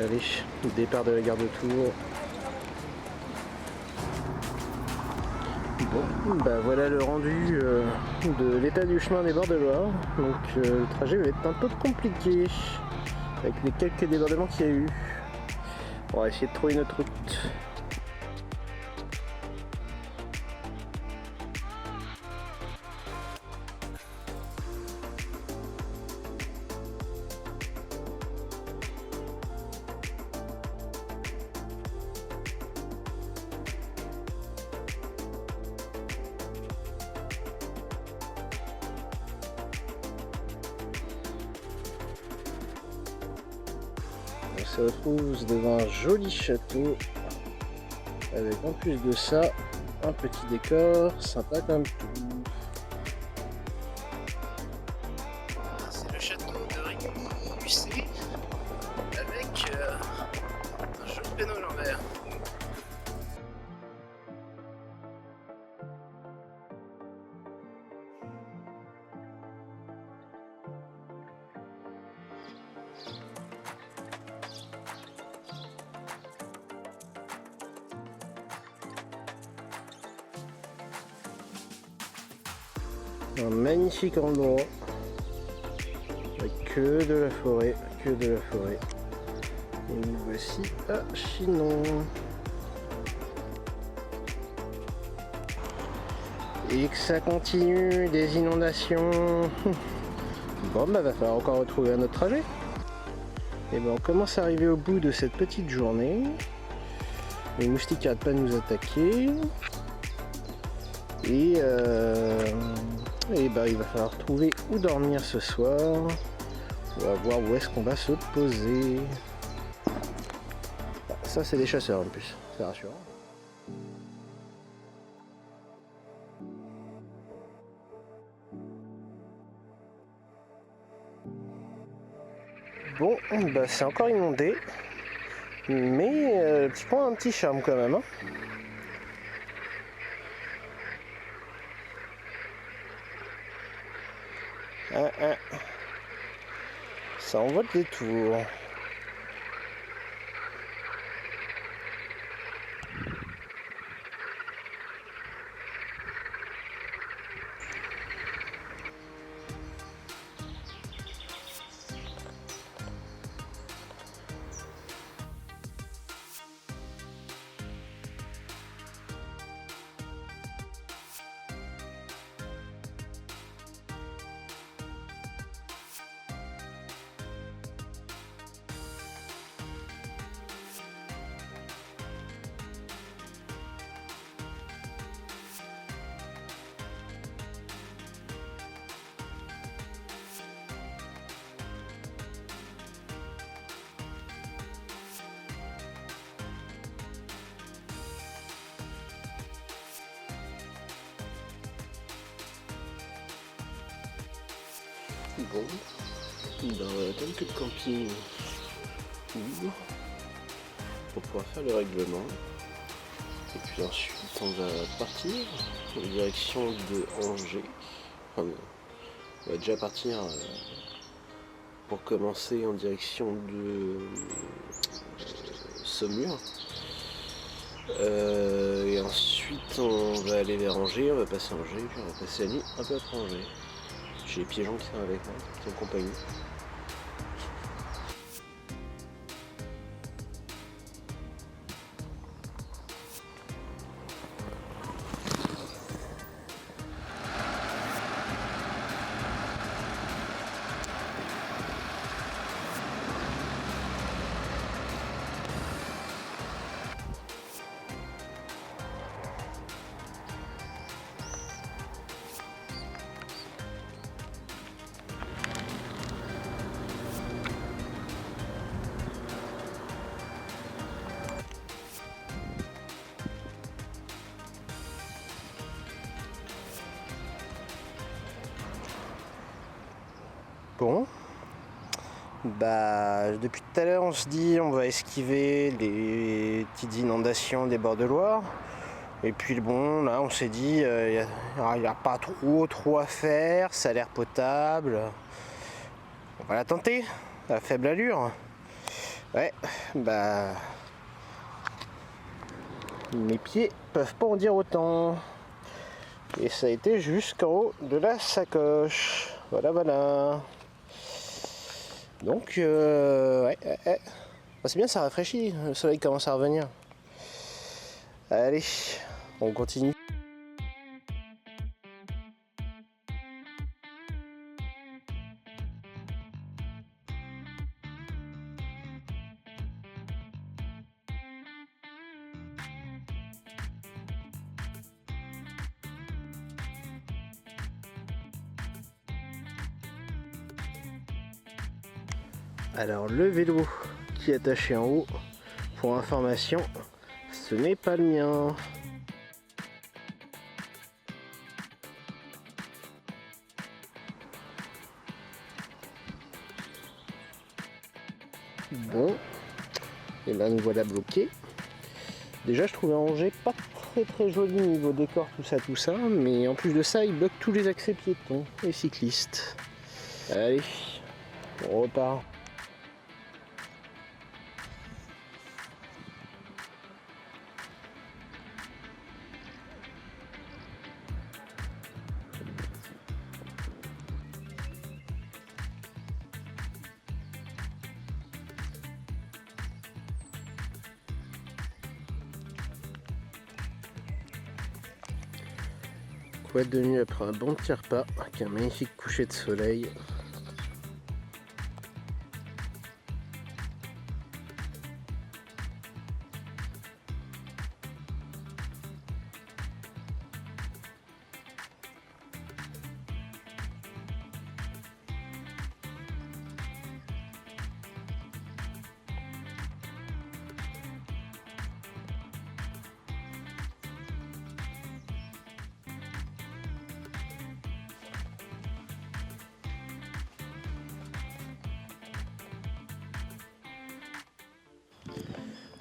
Allez, départ de la gare de Tours. Bon, bah voilà le rendu de l'état du chemin des bords de Loire. Donc le trajet va être un peu compliqué avec les quelques débordements qu'il y a eu. On va essayer de trouver notre route. On se retrouve devant un joli château avec en plus de ça un petit décor sympa comme tout. C'est le château de Rieux-Musset avec un joli panneau à l'envers. Un magnifique endroit avec que de la forêt, que de la forêt. Et nous voici à Chinon. Et que ça continue, des inondations. Bon bah va falloir encore retrouver un autre trajet. Et ben on commence à arriver au bout de cette petite journée. Les moustiques n'arrêtent pas de nous attaquer. Et bah, il va falloir trouver où dormir ce soir. On va voir où est-ce qu'on va se poser. Ça c'est des chasseurs en plus, c'est rassurant. Bon, bah, c'est encore inondé. Mais le petit point a un petit charme quand même. Hein. Ça envoie le détour. Bon, tant que le camping ouvre pour pouvoir faire le règlement. Et puis ensuite on va partir en direction de Angers. Enfin, on va déjà partir pour commencer en direction de Saumur. Et ensuite on va aller vers Angers, on va passer Angers, puis on va passer la nuit un peu après Angers. J'ai les pigeons qui sont avec moi, qui sont en compagnie. Bon, bah depuis tout à l'heure on se dit on va esquiver les petites inondations des bords de Loire. Et puis bon, là on s'est dit il n'y a pas trop à faire, ça a l'air potable. On va la tenter, à faible allure. Ouais, bah... Mes pieds peuvent pas en dire autant. Et ça a été jusqu'en haut de la sacoche. Voilà, voilà. Donc, ouais. Bah, c'est bien, ça rafraîchit. Le soleil commence à revenir. Allez, on continue. Alors le vélo qui est attaché en haut, pour information, ce n'est pas le mien. Bon, et là nous voilà bloqués. Déjà je trouvais Angers pas très joli niveau décor, tout ça, mais en plus de ça il bloque tous les accès piétons et cyclistes. Allez, on repart. Quoi de mieux après un bon petit repas qu'un magnifique coucher de soleil.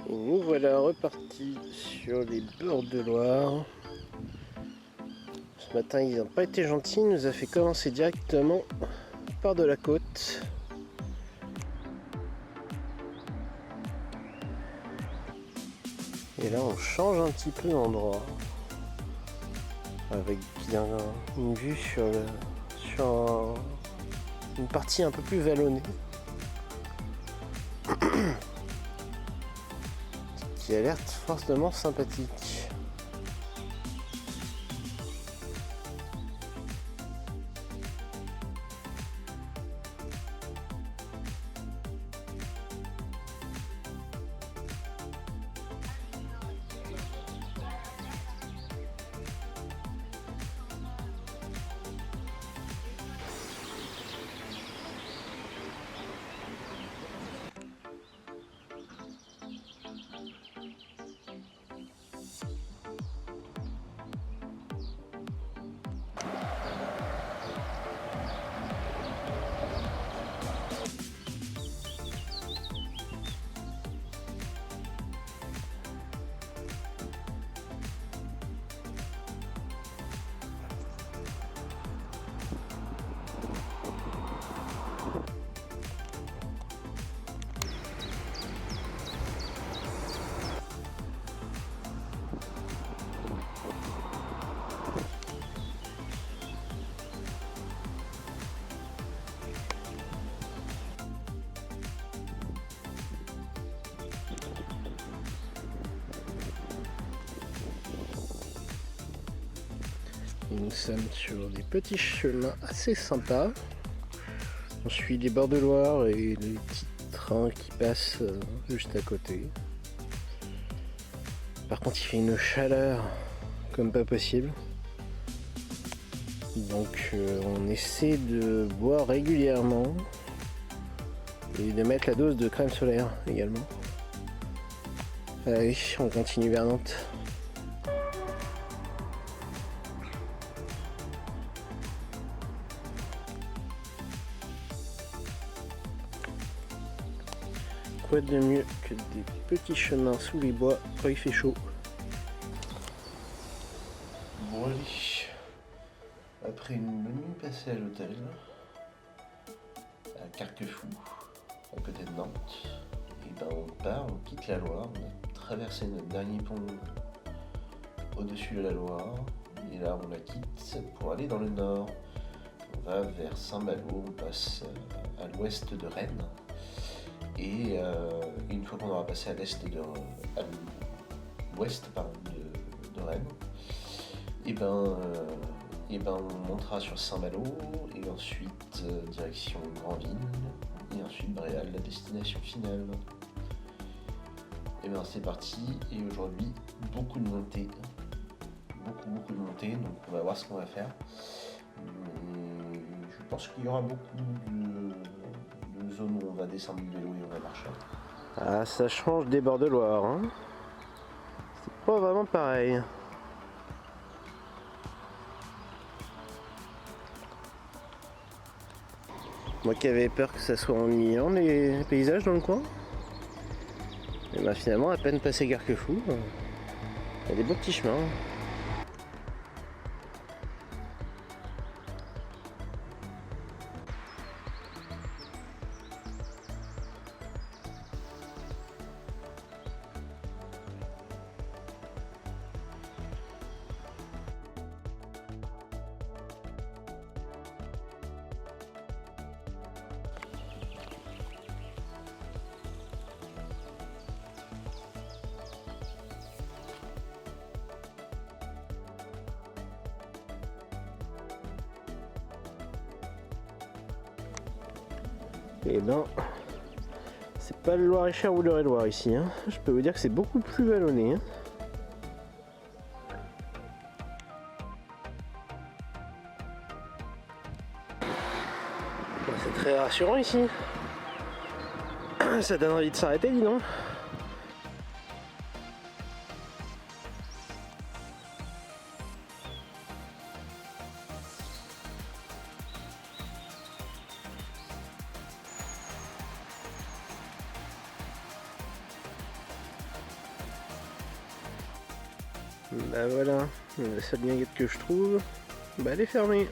Et nous voilà repartis sur les bords de Loire. Ce matin ils n'ont pas été gentils, il nous a fait commencer directement par de la côte. Et là on change un petit peu d'endroit. Avec bien une vue sur une partie un peu plus vallonnée. Qui a l'air fortement sympathique. Et nous sommes sur des petits chemins assez sympas. On suit les bords de Loire et les petits trains qui passent juste à côté. Par contre il fait une chaleur comme pas possible. Donc on essaie de boire régulièrement et de mettre la dose de crème solaire également. Allez, on continue vers Nantes. Quoi de mieux que des petits chemins sous les bois quand il fait chaud. Bon allez, après une bonne nuit passée à l'hôtel, à Carquefou, à côté de Nantes, et ben, on part, on quitte la Loire, on a traversé notre dernier pont au-dessus de la Loire, et là on la quitte pour aller dans le nord. On va vers Saint-Malo, on passe à l'ouest de Rennes, et une fois qu'on aura passé à l'ouest de Rennes, et ben on montera sur Saint-Malo, et ensuite direction Granville, et ensuite Bréal, la destination finale. Et bien c'est parti, et aujourd'hui beaucoup de montées, beaucoup de montées, donc on va voir ce qu'on va faire. Mais je pense qu'il y aura beaucoup de zones où on va descendre du vélo et on va marcher. Ah, ça change des bords de Loire, hein. C'est pas vraiment pareil. Moi qui avais peur que ça soit ennuyant les paysages dans le coin, et ben finalement à peine passé Garquefou, il y a des beaux petits chemins. Et ben, c'est pas le Loir-et-Cher ou le Eure-et-Loir ici, hein. Je peux vous dire que c'est beaucoup plus vallonné, hein. Bon, c'est très rassurant ici. Ça donne envie de s'arrêter, dis donc. Bah voilà, la seule guinguette que je trouve, bah elle est fermée.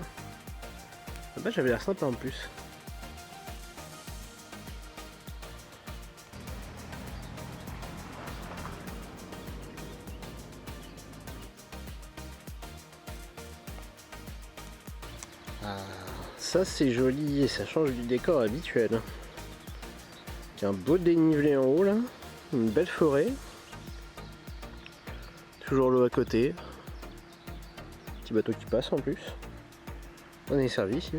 Bah j'avais l'air sympa en plus. Ah, ça c'est joli et ça change du décor habituel. Il y a un beau dénivelé en haut là, une belle forêt. Toujours l'eau à côté. Petit bateau qui passe en plus. On est servi ici.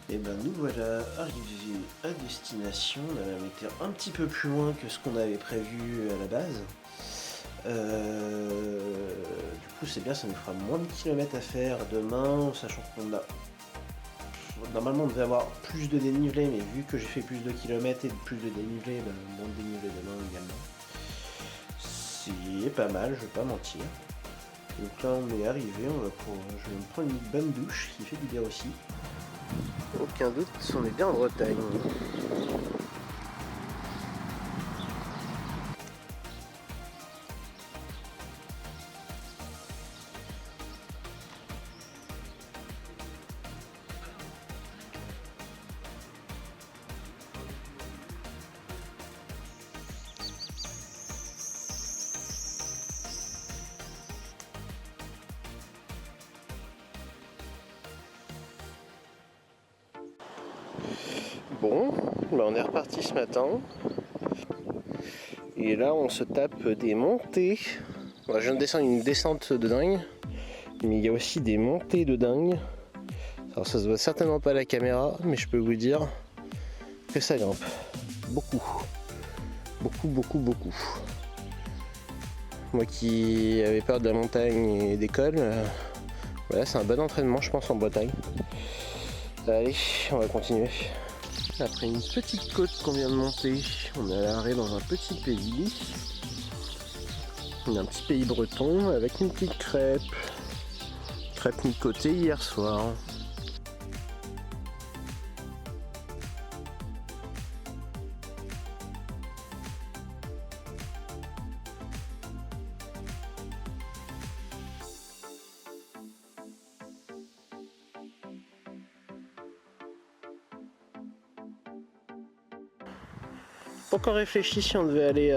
Et ben nous voilà arrivés à destination. On a même été un petit peu plus loin que ce qu'on avait prévu à la base. Du coup c'est bien, ça nous fera moins de kilomètres à faire demain, sachant qu'on a... Normalement on devait avoir plus de dénivelé, mais vu que j'ai fait plus de kilomètres et plus de dénivelé, ben, moins de dénivelé demain également. C'est pas mal, je vais pas mentir. Donc là on est arrivé, je vais me prendre une bonne douche qui fait du bien aussi. Aucun doute, on est bien en Bretagne. Bon, bah on est reparti ce matin. Et là on se tape des montées. Bon, je viens de descendre une descente de dingue. Mais il y a aussi des montées de dingue. Alors ça se voit certainement pas à la caméra, mais je peux vous dire que ça grimpe. Beaucoup. Beaucoup. Moi qui avais peur de la montagne et des cols, voilà, c'est un bon entraînement je pense en Bretagne. Allez, on va continuer. Après une petite côte qu'on vient de monter, on est à l'arrêt dans un petit pays. On a un petit pays breton avec une petite crêpe. Crêpe micotée hier soir. Pas encore réfléchi si on devait aller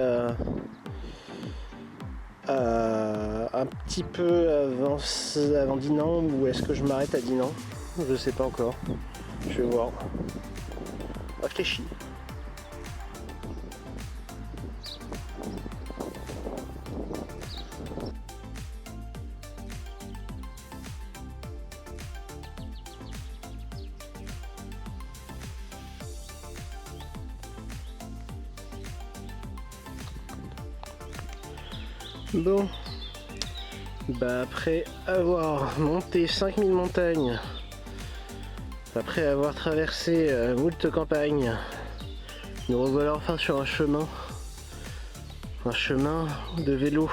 un petit peu avant Dinan ou est-ce que je m'arrête à Dinan. Je sais pas encore. Je vais voir. Réfléchis. Bon, bah après avoir monté 5000 montagnes, après avoir traversé moult campagnes, nous revoilà enfin sur un chemin de vélo.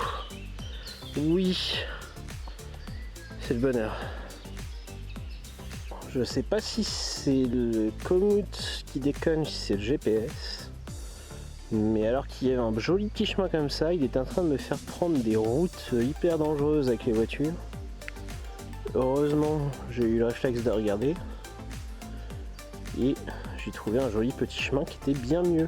Oui, c'est le bonheur. Je sais pas si c'est le Komoot qui déconne, si c'est le GPS. Mais alors qu'il y avait un joli petit chemin comme ça, il est en train de me faire prendre des routes hyper dangereuses avec les voitures. Heureusement, j'ai eu le réflexe de regarder. Et j'ai trouvé un joli petit chemin qui était bien mieux.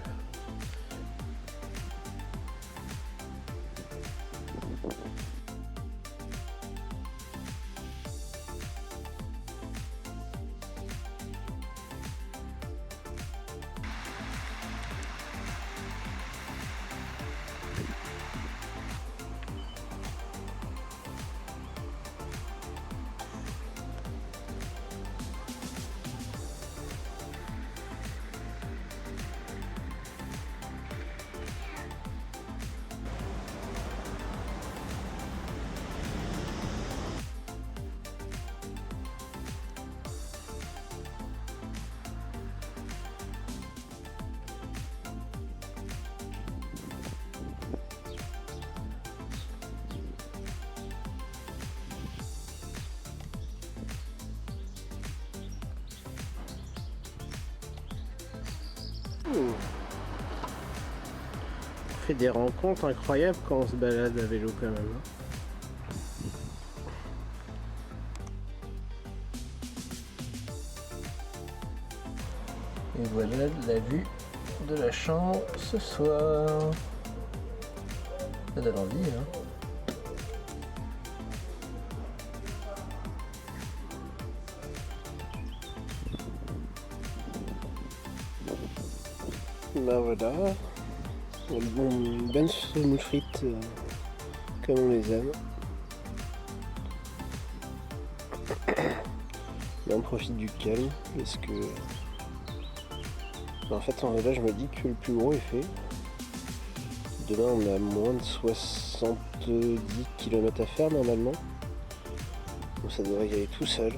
On fait des rencontres incroyables quand on se balade à vélo quand même. Et voilà la vue de la chambre ce soir. Ça donne envie, hein. Bah voilà, une bonne semoule frites comme on les aime. Là on profite du calme parce que en fait là je me dis que le plus gros est fait. Demain on a moins de 70 km à faire normalement. Donc ça devrait y aller tout seul.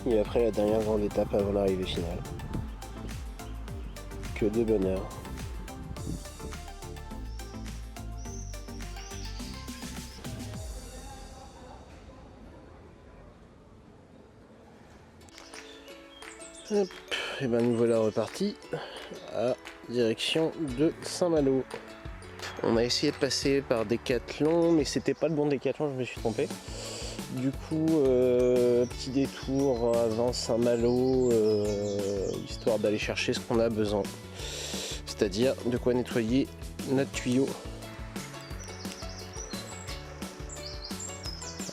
Et après la dernière grande étape avant l'arrivée finale. Que de bonheur. Hop, et ben nous voilà repartis à direction de Saint-Malo. On a essayé de passer par Décathlon, mais c'était pas le bon Décathlon, je me suis trompé. Du coup, petit détour avant Saint-Malo, histoire d'aller chercher ce qu'on a besoin. C'est-à-dire de quoi nettoyer notre tuyau.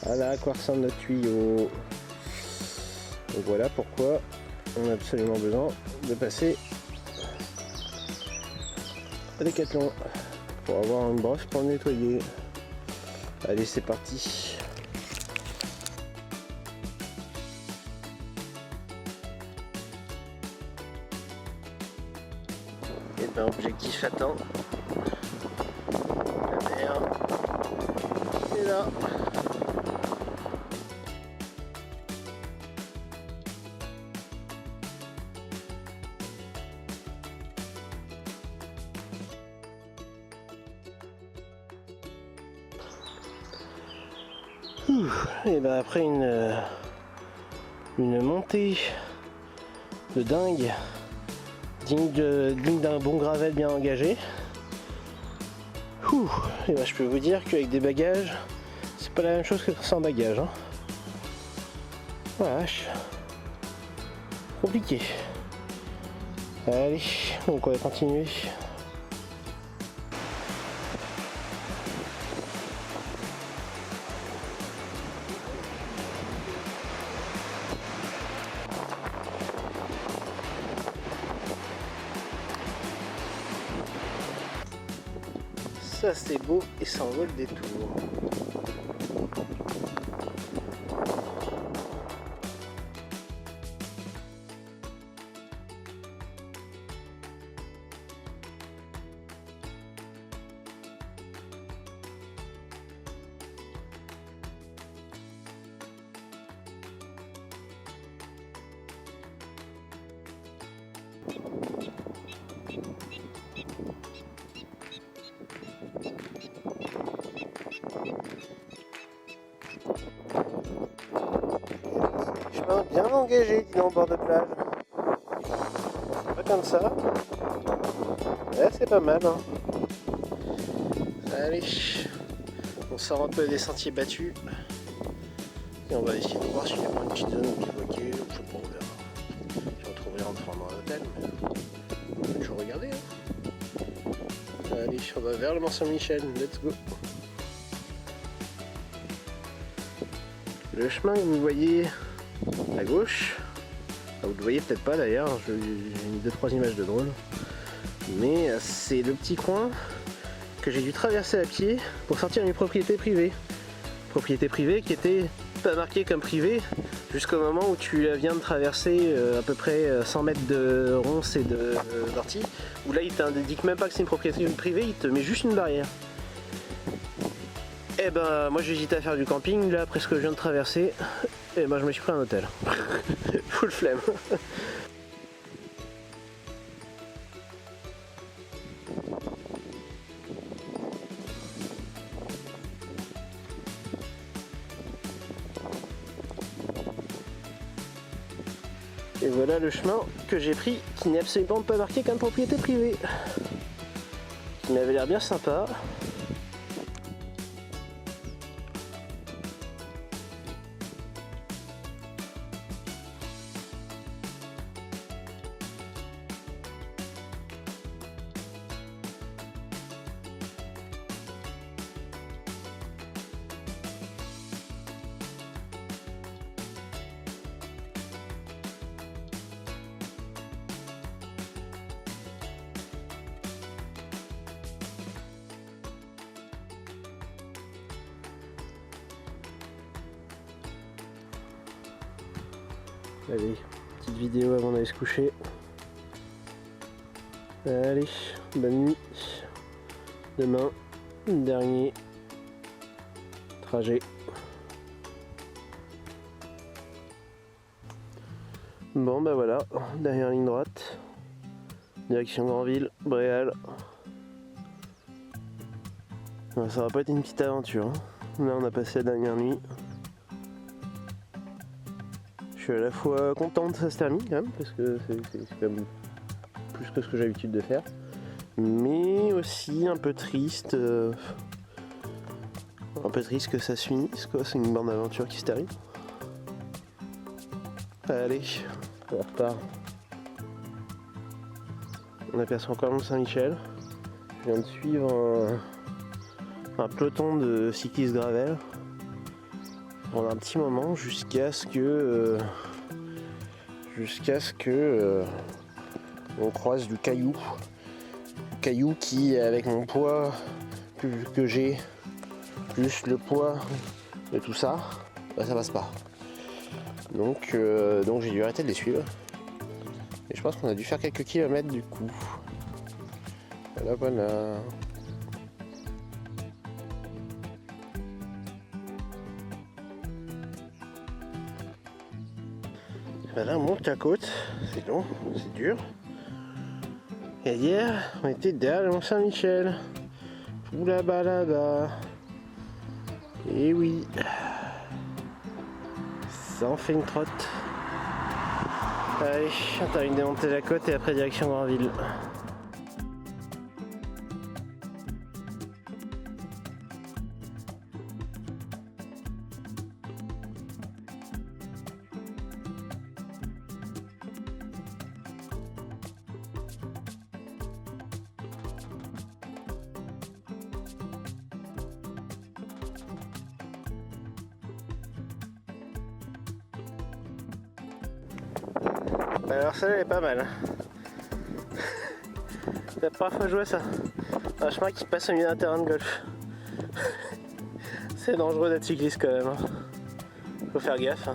Voilà à quoi ressemble notre tuyau. Donc voilà pourquoi on a absolument besoin de passer à Décathlon pour avoir une brosse pour le nettoyer. Allez, c'est parti. Et ben objectif atteint. La mer est là. Et ben après une montée de dingue, digne d'un bon gravel bien engagé. Et ben je peux vous dire qu'avec des bagages, c'est pas la même chose que sans bagages. Hein. Vache. Compliqué. Allez, donc on va continuer. Ça c'est beau et ça en vaut le détour. Chemin bien engagé, dis donc, bord de plage. Pas comme ça. Ouais, c'est pas mal. Hein. Allez, on sort un peu des sentiers battus. Et on va essayer de voir s'il y a une petite zone bloquée. Je sais pas, on verra. Je retrouverai en rentrant dans l'hôtel, mais on peut toujours regarder. Hein. Allez, on va vers le Mont-Saint-Michel. Let's go. Le chemin que vous voyez à gauche, vous le voyez peut-être pas d'ailleurs, j'ai mis 2-3 images de drone, mais c'est le petit coin que j'ai dû traverser à pied pour sortir une propriété privée. Propriété privée qui était pas marquée comme privée jusqu'au moment où tu viens de traverser à peu près 100 mètres de ronces et d'orties, où là il t'indique même pas que c'est une propriété privée, il te met juste une barrière. Et ben moi j'hésitais à faire du camping, là après ce que je viens de traverser, et ben je me suis pris un hôtel. Full flemme. Et voilà le chemin que j'ai pris, qui n'est absolument pas marqué comme propriété privée. Qui m'avait l'air bien sympa. Allez, petite vidéo avant d'aller se coucher. Allez, bonne nuit. Demain, dernier trajet. Bon bah voilà, dernière ligne droite. Direction Granville, Bréal. Ça va pas être une petite aventure. Hein. Là on a passé la dernière nuit. Je suis à la fois content que ça se termine quand même, parce que c'est quand même plus que ce que j'ai l'habitude de faire. Mais aussi un peu triste. Que ça se finisse, quoi. C'est une bande d'aventure qui se termine. Allez, on repart. On aperçoit encore Mont-Saint-Michel. Je viens de suivre un peloton de cyclistes gravel pendant un petit moment jusqu'à ce que on croise du caillou qui, avec mon poids que j'ai plus le poids de tout ça, bah ça passe pas. Donc j'ai dû arrêter de les suivre et je pense qu'on a dû faire quelques kilomètres du coup. Voilà. Là on monte la côte, c'est long, c'est dur. Et hier on était derrière le Mont-Saint-Michel, tout là-bas. Et oui, ça, on fait une trotte. Allez, on termine de démonter la côte et après direction Granville. Alors celle-là elle est pas mal. C'est la première fois que je vois ça. Un chemin qui passe au milieu d'un terrain de golf. C'est dangereux d'être cycliste quand même. Faut faire gaffe.